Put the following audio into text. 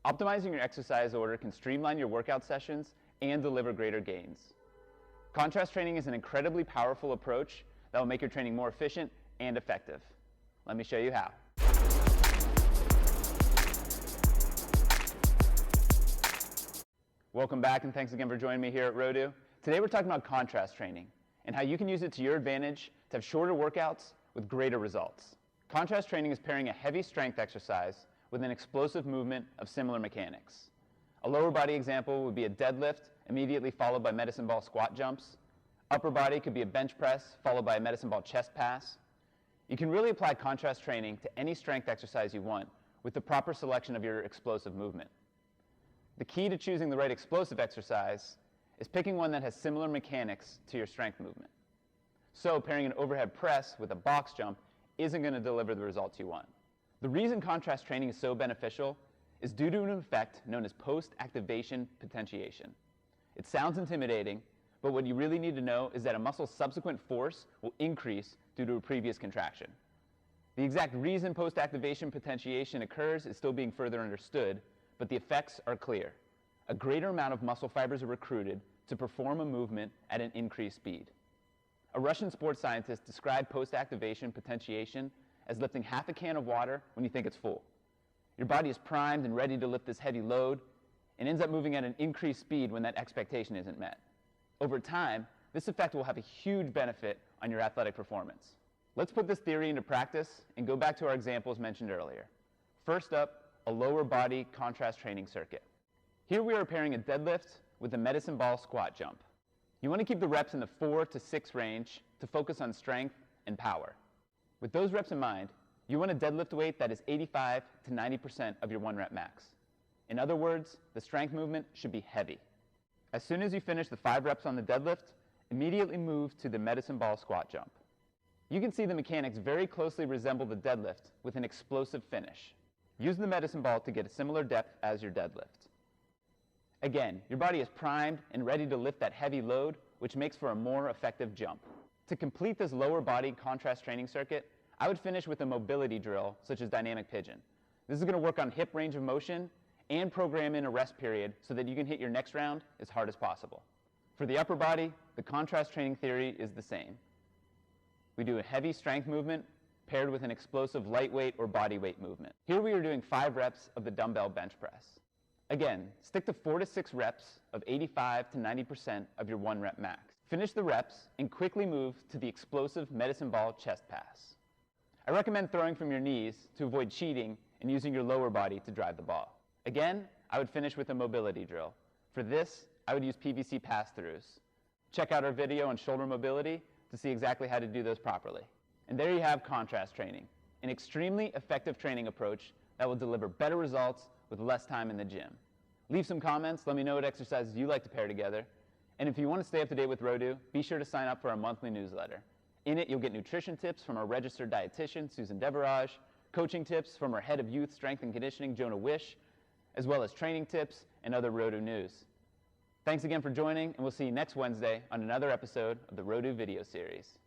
Optimizing your exercise order can streamline your workout sessions and deliver greater gains. Contrast training is an incredibly powerful approach that will make your training more efficient and effective. Let me show you how. Welcome back, and thanks again for joining me here at Rodu. Today we're talking about contrast training and how you can use it to your advantage to have shorter workouts with greater results. Contrast training is pairing a heavy strength exercise with an explosive movement of similar mechanics. A lower body example would be a deadlift, immediately followed by medicine ball squat jumps. Upper body could be a bench press, followed by a medicine ball chest pass. You can really apply contrast training to any strength exercise you want with the proper selection of your explosive movement. The key to choosing the right explosive exercise is picking one that has similar mechanics to your strength movement. So pairing an overhead press with a box jump isn't going to deliver the results you want. The reason contrast training is so beneficial is due to an effect known as post-activation potentiation. It sounds intimidating, but what you really need to know is that a muscle's subsequent force will increase due to a previous contraction. The exact reason post-activation potentiation occurs is still being further understood, but the effects are clear. A greater amount of muscle fibers are recruited to perform a movement at an increased speed. A Russian sports scientist described post-activation potentiation as lifting half a can of water when you think it's full. Your body is primed and ready to lift this heavy load and ends up moving at an increased speed when that expectation isn't met. Over time, this effect will have a huge benefit on your athletic performance. Let's put this theory into practice and go back to our examples mentioned earlier. First up, a lower body contrast training circuit. Here we are pairing a deadlift with a medicine ball squat jump. You want to keep the reps in the 4 to 6 range to focus on strength and power. With those reps in mind, you want a deadlift weight that is 85 to 90% of your 1 rep max. In other words, the strength movement should be heavy. As soon as you finish the 5 reps on the deadlift, immediately move to the medicine ball squat jump. You can see the mechanics very closely resemble the deadlift with an explosive finish. Use the medicine ball to get a similar depth as your deadlift. Again, your body is primed and ready to lift that heavy load, which makes for a more effective jump. To complete this lower body contrast training circuit, I would finish with a mobility drill, such as dynamic pigeon. This is going to work on hip range of motion and program in a rest period so that you can hit your next round as hard as possible. For the upper body, the contrast training theory is the same. We do a heavy strength movement paired with an explosive lightweight or body weight movement. Here we are doing 5 reps of the dumbbell bench press. Again, stick to 4 to 6 reps of 85 to 90% of your 1 rep max. Finish the reps and quickly move to the explosive medicine ball chest pass. I recommend throwing from your knees to avoid cheating and using your lower body to drive the ball. Again, I would finish with a mobility drill. For this, I would use PVC pass-throughs. Check out our video on shoulder mobility to see exactly how to do those properly. And there you have contrast training, an extremely effective training approach that will deliver better results with less time in the gym. Leave some comments, let me know what exercises you like to pair together. And if you want to stay up to date with Rodu, be sure to sign up for our monthly newsletter. In it, you'll get nutrition tips from our registered dietitian, Susan Deverage, coaching tips from our head of youth strength and conditioning, Jonah Wish, as well as training tips and other Rodu news. Thanks again for joining, and we'll see you next Wednesday on another episode of the Rodu video series.